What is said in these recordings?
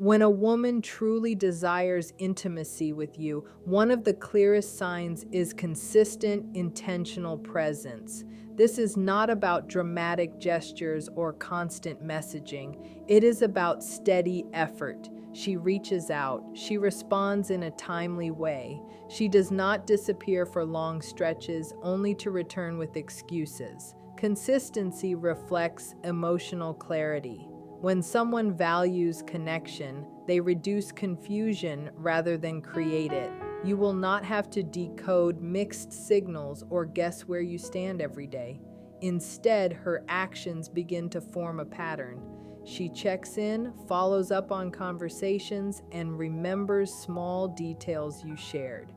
When a woman truly desires intimacy with you, one of the clearest signs is consistent, intentional presence. This is not about dramatic gestures or constant messaging. It is about steady effort. She reaches out. She responds in a timely way. She does not disappear for long stretches, only to return with excuses. Consistency reflects emotional clarity. When someone values connection, they reduce confusion rather than create it. You will not have to decode mixed signals or guess where you stand every day. Instead, her actions begin to form a pattern. She checks in, follows up on conversations, and remembers small details you shared.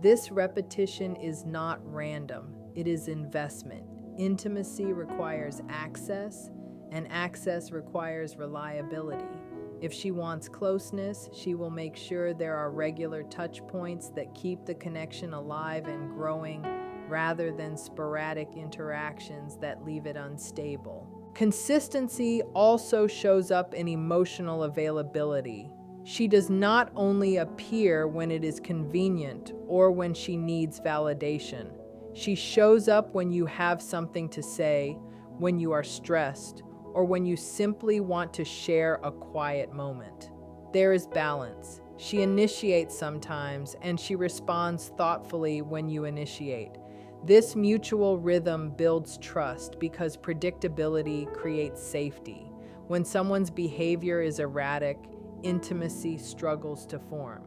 This repetition is not random, it is investment. Intimacy requires access, and access requires reliability. If she wants closeness, she will make sure there are regular touch points that keep the connection alive and growing rather than sporadic interactions that leave it unstable. Consistency also shows up in emotional availability. She does not only appear when it is convenient or when she needs validation. She shows up when you have something to say, when you are stressed, or when you simply want to share a quiet moment. There is balance. She initiates sometimes, and she responds thoughtfully when you initiate. This mutual rhythm builds trust because predictability creates safety. When someone's behavior is erratic, intimacy struggles to form.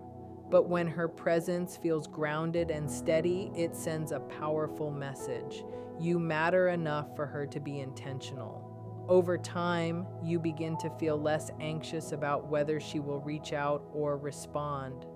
But when her presence feels grounded and steady, it sends a powerful message. You matter enough for her to be intentional. Over time, you begin to feel less anxious about whether she will reach out or respond.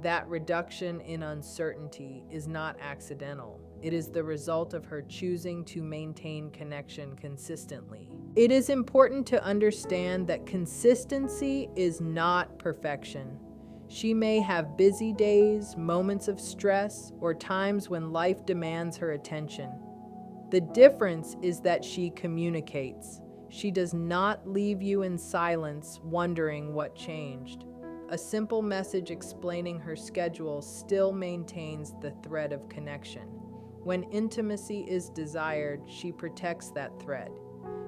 That reduction in uncertainty is not accidental. It is the result of her choosing to maintain connection consistently. It is important to understand that consistency is not perfection. She may have busy days, moments of stress, or times when life demands her attention. The difference is that she communicates. She does not leave you in silence wondering what changed. A simple message explaining her schedule still maintains the thread of connection. When intimacy is desired, she protects that thread.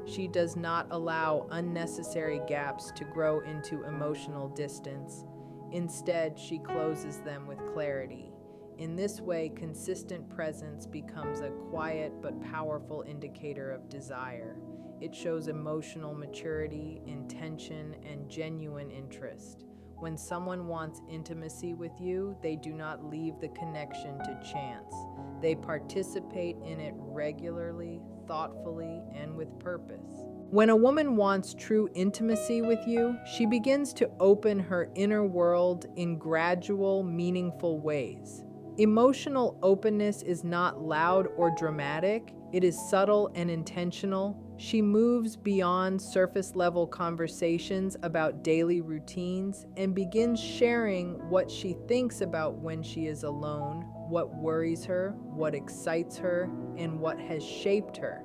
She does not allow unnecessary gaps to grow into emotional distance. Instead, she closes them with clarity. In this way, consistent presence becomes a quiet but powerful indicator of desire. It shows emotional maturity, intention, and genuine interest. When someone wants intimacy with you, they do not leave the connection to chance. They participate in it regularly, thoughtfully, and with purpose. When a woman wants true intimacy with you, she begins to open her inner world in gradual, meaningful ways. Emotional openness is not loud or dramatic, it is subtle and intentional. She moves beyond surface-level conversations about daily routines and begins sharing what she thinks about when she is alone, what worries her, what excites her, and what has shaped her.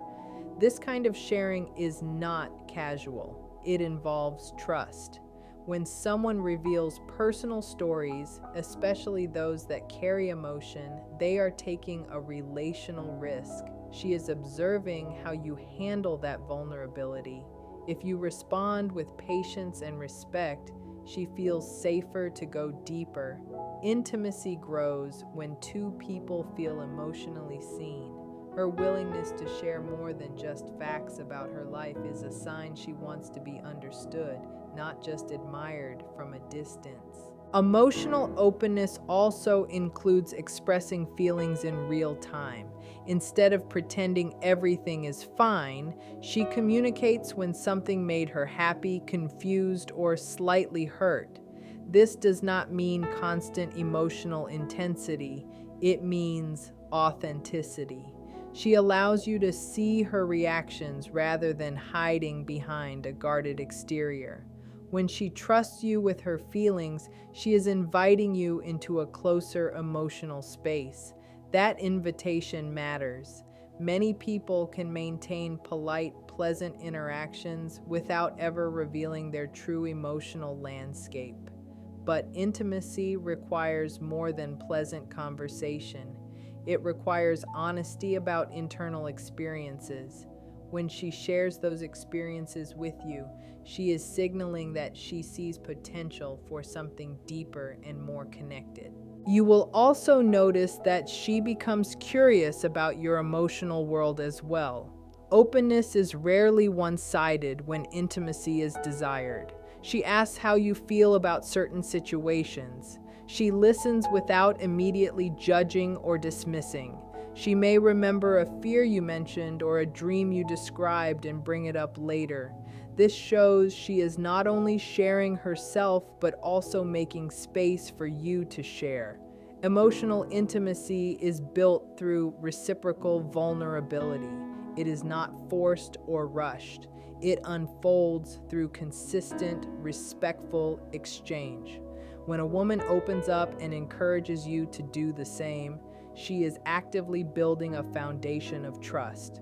This kind of sharing is not casual. It involves trust. When someone reveals personal stories, especially those that carry emotion, they are taking a relational risk. She is observing how you handle that vulnerability. If you respond with patience and respect, she feels safer to go deeper. Intimacy grows when two people feel emotionally seen. Her willingness to share more than just facts about her life is a sign she wants to be understood, not just admired from a distance. Emotional openness also includes expressing feelings in real time. Instead of pretending everything is fine, she communicates when something made her happy, confused, or slightly hurt. This does not mean constant emotional intensity, it means authenticity. She allows you to see her reactions rather than hiding behind a guarded exterior. When she trusts you with her feelings, she is inviting you into a closer emotional space. That invitation matters. Many people can maintain polite pleasant interactions without ever revealing their true emotional landscape. But intimacy requires more than pleasant conversation. It requires honesty about internal experiences. When she shares those experiences with you, she is signaling that she sees potential for something deeper and more connected. You will also notice that she becomes curious about your emotional world as well. Openness is rarely one-sided when intimacy is desired. She asks how you feel about certain situations. She listens without immediately judging or dismissing. She may remember a fear you mentioned or a dream you described and bring it up later. This shows she is not only sharing herself, but also making space for you to share. Emotional intimacy is built through reciprocal vulnerability. It is not forced or rushed. It unfolds through consistent, respectful exchange. When a woman opens up and encourages you to do the same, she is actively building a foundation of trust.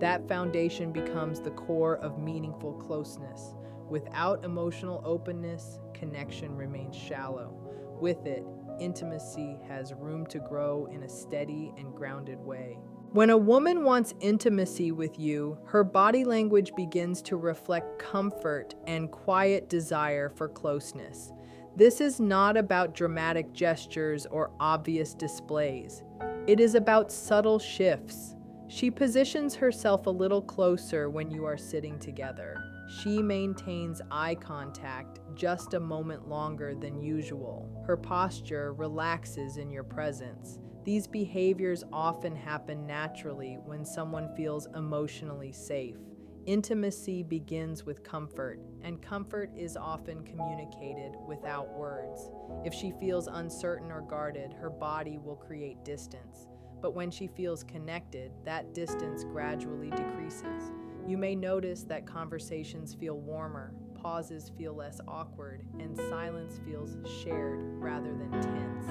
That foundation becomes the core of meaningful closeness. Without emotional openness, connection remains shallow. With it, intimacy has room to grow in a steady and grounded way. When a woman wants intimacy with you, her body language begins to reflect comfort and quiet desire for closeness. This is not about dramatic gestures or obvious displays. It is about subtle shifts. She positions herself a little closer when you are sitting together. She maintains eye contact just a moment longer than usual. Her posture relaxes in your presence. These behaviors often happen naturally when someone feels emotionally safe. Intimacy begins with comfort, and comfort is often communicated without words. If she feels uncertain or guarded, her body will create distance. But when she feels connected, that distance gradually decreases. You may notice that conversations feel warmer, pauses feel less awkward, and silence feels shared rather than tense.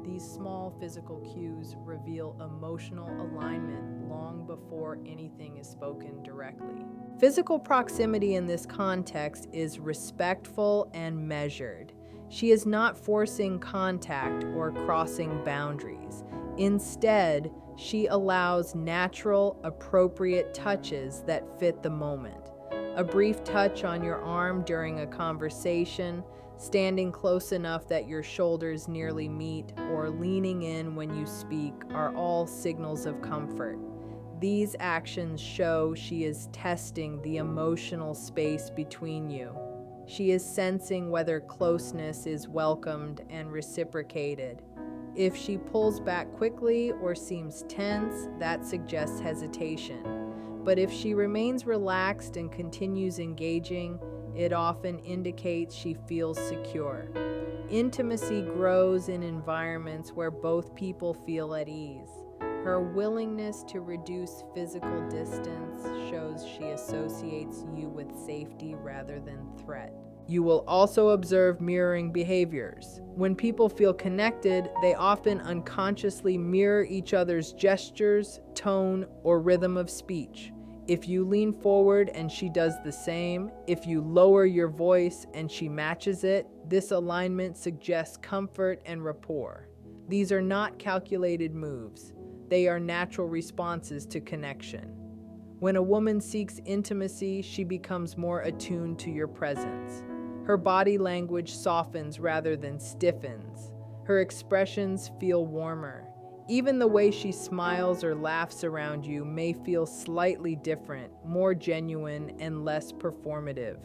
These small physical cues reveal emotional alignment long before anything is spoken directly. Physical proximity in this context is respectful and measured. She is not forcing contact or crossing boundaries. Instead, she allows natural, appropriate touches that fit the moment. A brief touch on your arm during a conversation, standing close enough that your shoulders nearly meet, or leaning in when you speak are all signals of comfort. These actions show she is testing the emotional space between you. She is sensing whether closeness is welcomed and reciprocated. If she pulls back quickly or seems tense, that suggests hesitation. But if she remains relaxed and continues engaging, it often indicates she feels secure. Intimacy grows in environments where both people feel at ease. Her willingness to reduce physical distance shows she associates you with safety rather than threat. You will also observe mirroring behaviors. When people feel connected, they often unconsciously mirror each other's gestures, tone, or rhythm of speech. If you lean forward and she does the same, if you lower your voice and she matches it, this alignment suggests comfort and rapport. These are not calculated moves. They are natural responses to connection. When a woman seeks intimacy, she becomes more attuned to your presence. Her body language softens rather than stiffens. Her expressions feel warmer. Even the way she smiles or laughs around you may feel slightly different, more genuine, and less performative.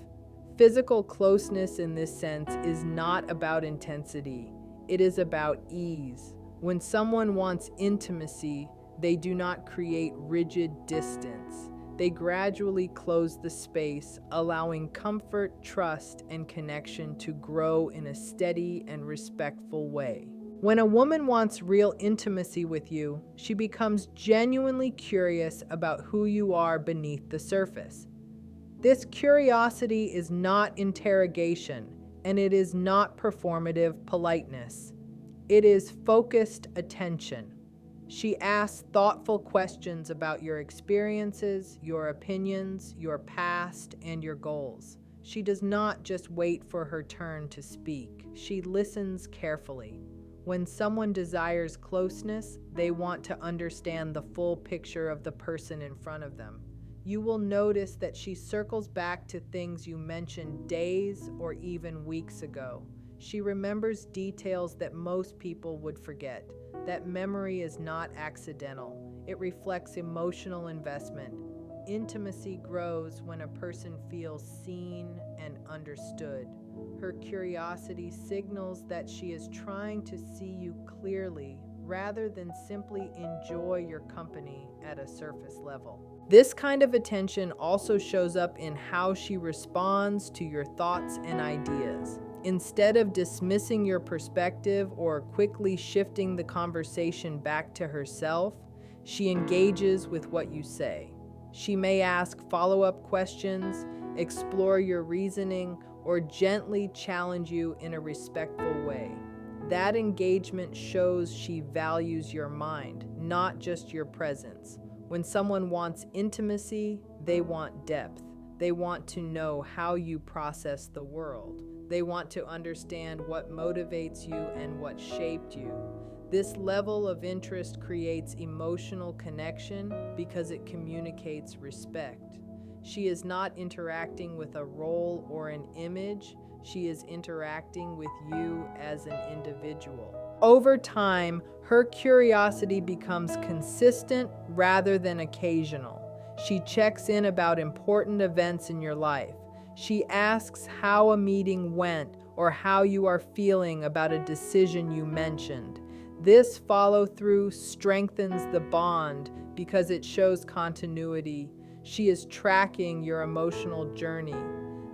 Physical closeness in this sense is not about intensity. It is about ease. When someone wants intimacy, they do not create rigid distance. They gradually close the space, allowing comfort, trust, and connection to grow in a steady and respectful way. When a woman wants real intimacy with you, she becomes genuinely curious about who you are beneath the surface. This curiosity is not interrogation, and it is not performative politeness. It is focused attention. She asks thoughtful questions about your experiences, your opinions, your past, and your goals. She does not just wait for her turn to speak. She listens carefully. When someone desires closeness, they want to understand the full picture of the person in front of them. You will notice that she circles back to things you mentioned days or even weeks ago. She remembers details that most people would forget. That memory is not accidental. It reflects emotional investment. Intimacy grows when a person feels seen and understood. Her curiosity signals that she is trying to see you clearly rather than simply enjoy your company at a surface level. This kind of attention also shows up in how she responds to your thoughts and ideas. Instead of dismissing your perspective or quickly shifting the conversation back to herself, she engages with what you say. She may ask follow-up questions, explore your reasoning, or gently challenge you in a respectful way. That engagement shows she values your mind, not just your presence. When someone wants intimacy, they want depth. They want to know how you process the world. They want to understand what motivates you and what shaped you. This level of interest creates emotional connection because it communicates respect. She is not interacting with a role or an image. She is interacting with you as an individual. Over time, her curiosity becomes consistent rather than occasional. She checks in about important events in your life. She asks how a meeting went or how you are feeling about a decision you mentioned. This follow-through strengthens the bond because it shows continuity. She is tracking your emotional journey.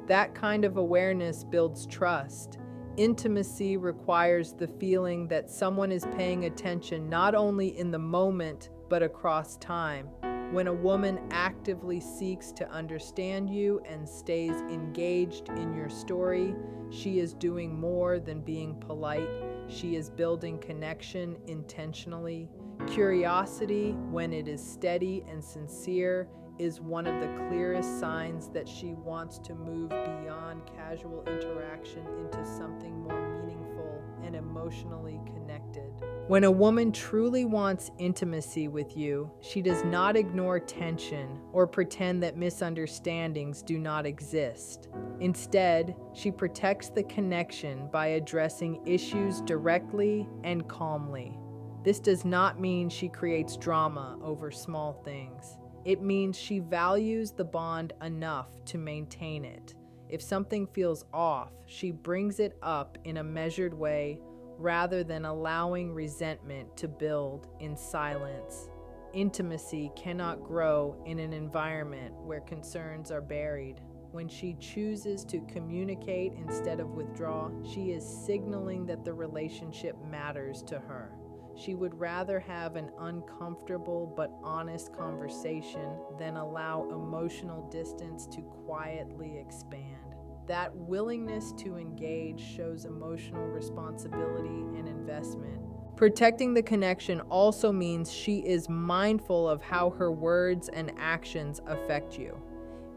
That kind of awareness builds trust. Intimacy requires the feeling that someone is paying attention not only in the moment, but across time. When a woman actively seeks to understand you and stays engaged in your story, she is doing more than being polite. She is building connection intentionally. Curiosity, when it is steady and sincere, is one of the clearest signs that she wants to move beyond casual interaction into something more meaningful and emotionally connected. When a woman truly wants intimacy with you, she does not ignore tension or pretend that misunderstandings do not exist. Instead, she protects the connection by addressing issues directly and calmly. This does not mean she creates drama over small things. It means she values the bond enough to maintain it. If something feels off, she brings it up in a measured way rather than allowing resentment to build in silence. Intimacy cannot grow in an environment where concerns are buried. When she chooses to communicate instead of withdraw, she is signaling that the relationship matters to her. She would rather have an uncomfortable but honest conversation than allow emotional distance to quietly expand. That willingness to engage shows emotional responsibility and investment. Protecting the connection also means she is mindful of how her words and actions affect you.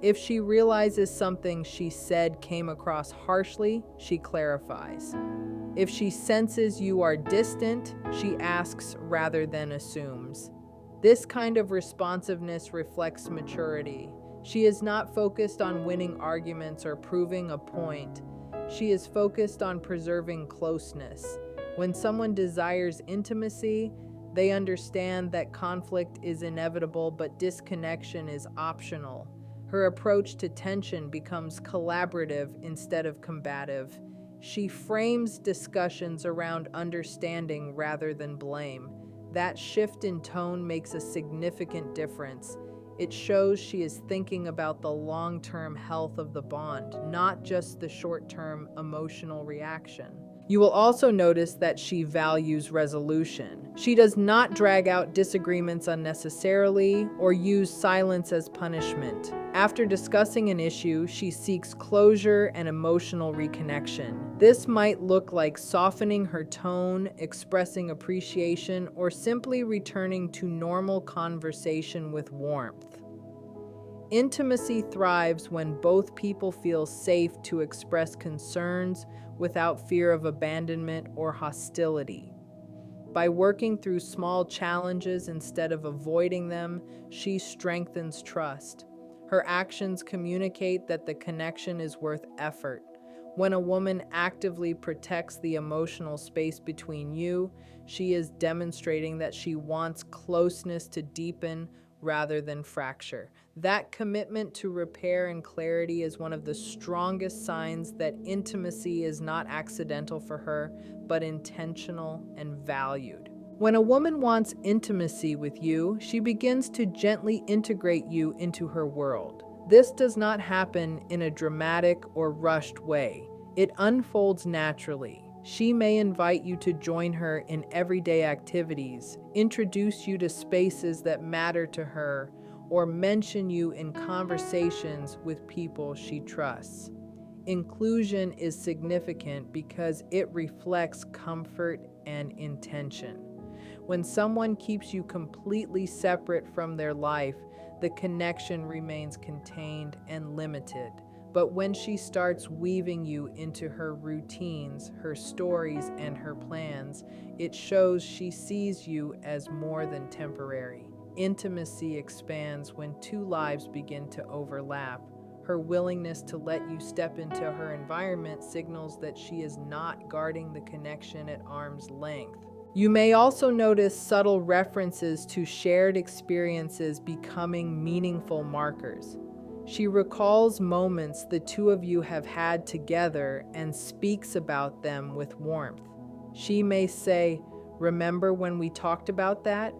If she realizes something she said came across harshly, she clarifies. If she senses you are distant, she asks rather than assumes. This kind of responsiveness reflects maturity. She is not focused on winning arguments or proving a point. She is focused on preserving closeness. When someone desires intimacy, they understand that conflict is inevitable, but disconnection is optional. Her approach to tension becomes collaborative instead of combative. She frames discussions around understanding rather than blame. That shift in tone makes a significant difference. It shows she is thinking about the long-term health of the bond, not just the short-term emotional reaction. You will also notice that she values resolution. She does not drag out disagreements unnecessarily or use silence as punishment. After discussing an issue, she seeks closure and emotional reconnection. This might look like softening her tone, expressing appreciation, or simply returning to normal conversation with warmth. Intimacy thrives when both people feel safe to express concerns without fear of abandonment or hostility. By working through small challenges instead of avoiding them, she strengthens trust. Her actions communicate that the connection is worth effort. When a woman actively protects the emotional space between you, she is demonstrating that she wants closeness to deepen rather than fracture. That commitment to repair and clarity is one of the strongest signs that intimacy is not accidental for her, but intentional and valued. When a woman wants intimacy with you, she begins to gently integrate you into her world. This does not happen in a dramatic or rushed way. It unfolds naturally. She may invite you to join her in everyday activities, introduce you to spaces that matter to her, or mention you in conversations with people she trusts. Inclusion is significant because it reflects comfort and intention. When someone keeps you completely separate from their life, the connection remains contained and limited. But when she starts weaving you into her routines, her stories, and her plans, it shows she sees you as more than temporary. Intimacy expands when two lives begin to overlap. Her willingness to let you step into her environment signals that she is not guarding the connection at arm's length. You may also notice subtle references to shared experiences becoming meaningful markers. She recalls moments the two of you have had together and speaks about them with warmth. She may say, "Remember when we talked about that?"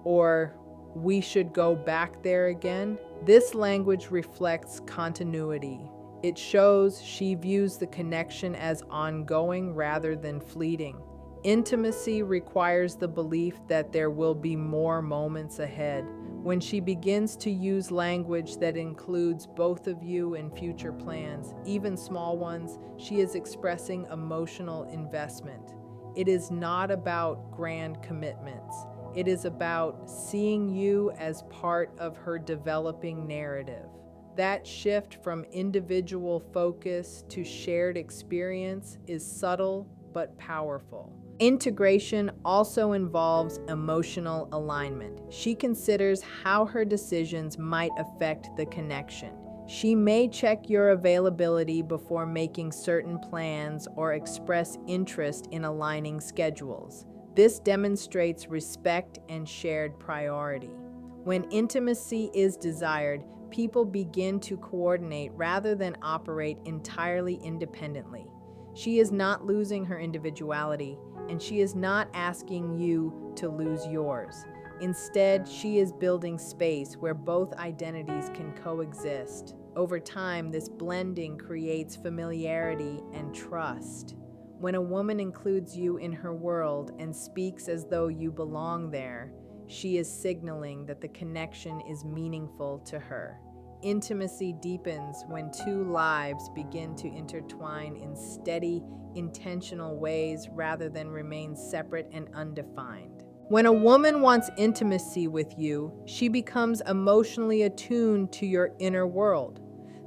Or, "We should go back there again." This language reflects continuity. It shows she views the connection as ongoing rather than fleeting. Intimacy requires the belief that there will be more moments ahead. When she begins to use language that includes both of you in future plans, even small ones, she is expressing emotional investment. It is not about grand commitments. It is about seeing you as part of her developing narrative. That shift from individual focus to shared experience is subtle but powerful. Integration also involves emotional alignment. She considers how her decisions might affect the connection. She may check your availability before making certain plans or express interest in aligning schedules. This demonstrates respect and shared priority. When intimacy is desired, people begin to coordinate rather than operate entirely independently. She is not losing her individuality, and she is not asking you to lose yours. Instead, she is building space where both identities can coexist. Over time, this blending creates familiarity and trust. When a woman includes you in her world and speaks as though you belong there, she is signaling that the connection is meaningful to her. Intimacy deepens when two lives begin to intertwine in steady, intentional ways rather than remain separate and undefined. When a woman wants intimacy with you, she becomes emotionally attuned to your inner world.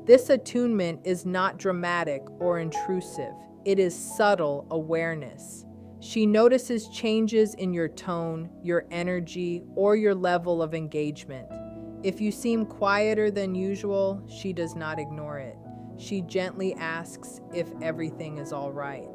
This attunement is not dramatic or intrusive. It is subtle awareness. She notices changes in your tone, your energy, or your level of engagement. If you seem quieter than usual, she does not ignore it. She gently asks if everything is all right.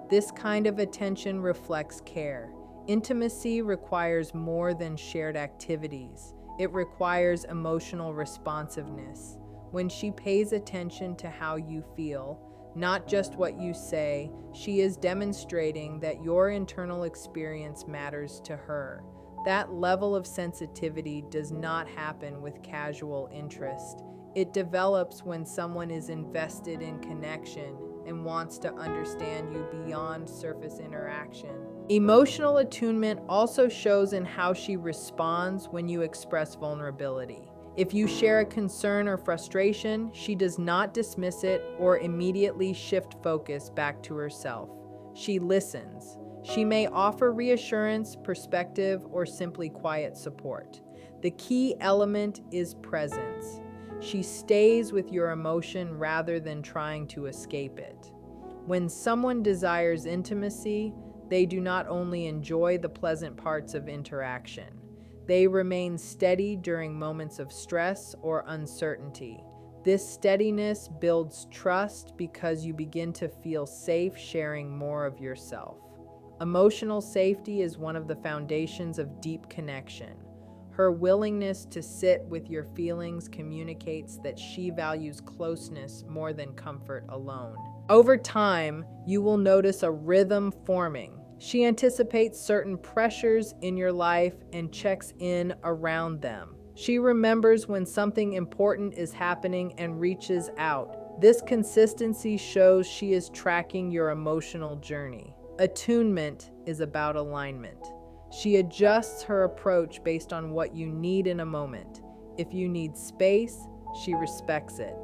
This kind of attention reflects care. Intimacy requires more than shared activities. It requires emotional responsiveness. When she pays attention to how you feel, not just what you say, she is demonstrating that your internal experience matters to her. That level of sensitivity does not happen with casual interest. It develops when someone is invested in connection and wants to understand you beyond surface interaction. Emotional attunement also shows in how she responds when you express vulnerability. If you share a concern or frustration, she does not dismiss it or immediately shift focus back to herself. She listens. She may offer reassurance, perspective, or simply quiet support. The key element is presence. She stays with your emotion rather than trying to escape it. When someone desires intimacy, they do not only enjoy the pleasant parts of interaction, they remain steady during moments of stress or uncertainty. This steadiness builds trust because you begin to feel safe sharing more of yourself. Emotional safety is one of the foundations of deep connection. Her willingness to sit with your feelings communicates that she values closeness more than comfort alone. Over time, you will notice a rhythm forming. She anticipates certain pressures in your life and checks in around them. She remembers when something important is happening and reaches out. This consistency shows she is tracking your emotional journey. Attunement is about alignment. She adjusts her approach based on what you need in a moment. If you need space, she respects it.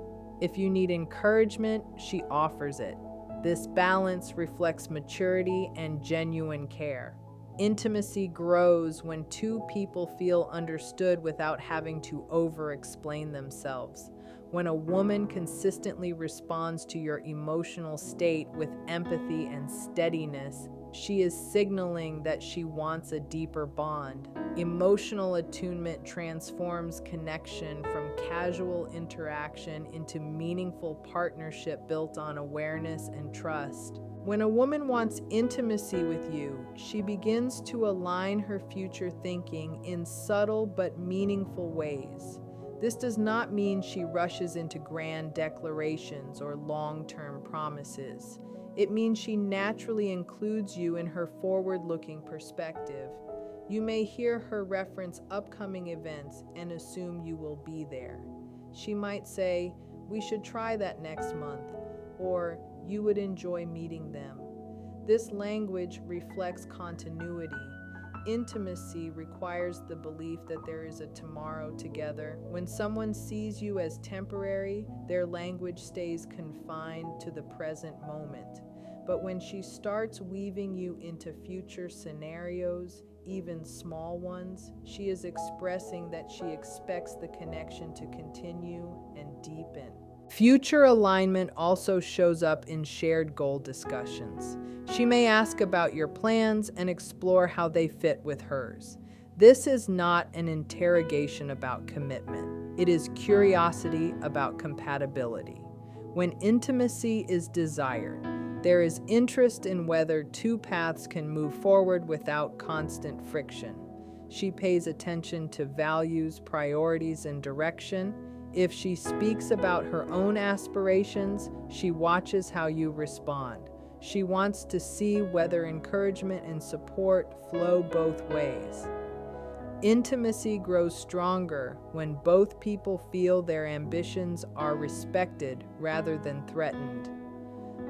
If you need encouragement, she offers it. This balance reflects maturity and genuine care. Intimacy grows when two people feel understood without having to over-explain themselves. When a woman consistently responds to your emotional state with empathy and steadiness, she is signaling that she wants a deeper bond. Emotional attunement transforms connection from casual interaction into meaningful partnership built on awareness and trust. When a woman wants intimacy with you, she begins to align her future thinking in subtle but meaningful ways. This does not mean she rushes into grand declarations or long-term promises. It means she naturally includes you in her forward-looking perspective. You may hear her reference upcoming events and assume you will be there. She might say, "We should try that next month," or "You would enjoy meeting them." This language reflects continuity. Intimacy requires the belief that there is a tomorrow together. When someone sees you as temporary, their language stays confined to the present moment. But when she starts weaving you into future scenarios, even small ones, she is expressing that she expects the connection to continue and deepen. Future alignment also shows up in shared goal discussions. She may ask about your plans and explore how they fit with hers. This is not an interrogation about commitment. It is curiosity about compatibility. When intimacy is desired, there is interest in whether two paths can move forward without constant friction. She pays attention to values, priorities, and direction. If she speaks about her own aspirations, she watches how you respond. She wants to see whether encouragement and support flow both ways. Intimacy grows stronger when both people feel their ambitions are respected rather than threatened.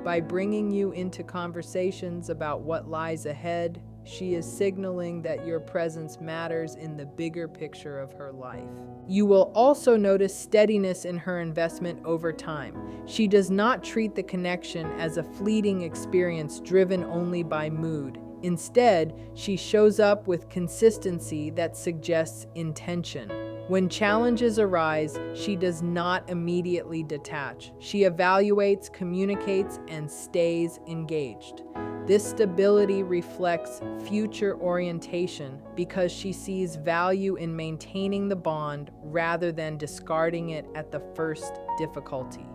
By bringing you into conversations about what lies ahead, she is signaling that your presence matters in the bigger picture of her life. You will also notice steadiness in her investment over time. She does not treat the connection as a fleeting experience driven only by mood. Instead, she shows up with consistency that suggests intention. When challenges arise, she does not immediately detach. She evaluates, communicates, and stays engaged. This stability reflects future orientation because she sees value in maintaining the bond rather than discarding it at the first difficulty.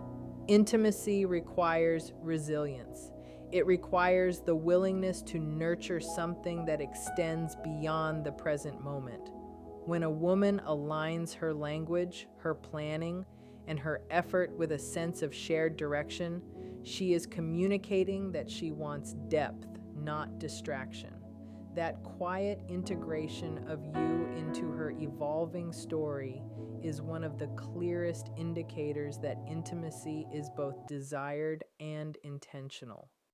Intimacy requires resilience. It requires the willingness to nurture something that extends beyond the present moment. When a woman aligns her language, her planning, and her effort with a sense of shared direction, she is communicating that she wants depth, not distraction. That quiet integration of you into her evolving story is one of the clearest indicators that intimacy is both desired and intentional.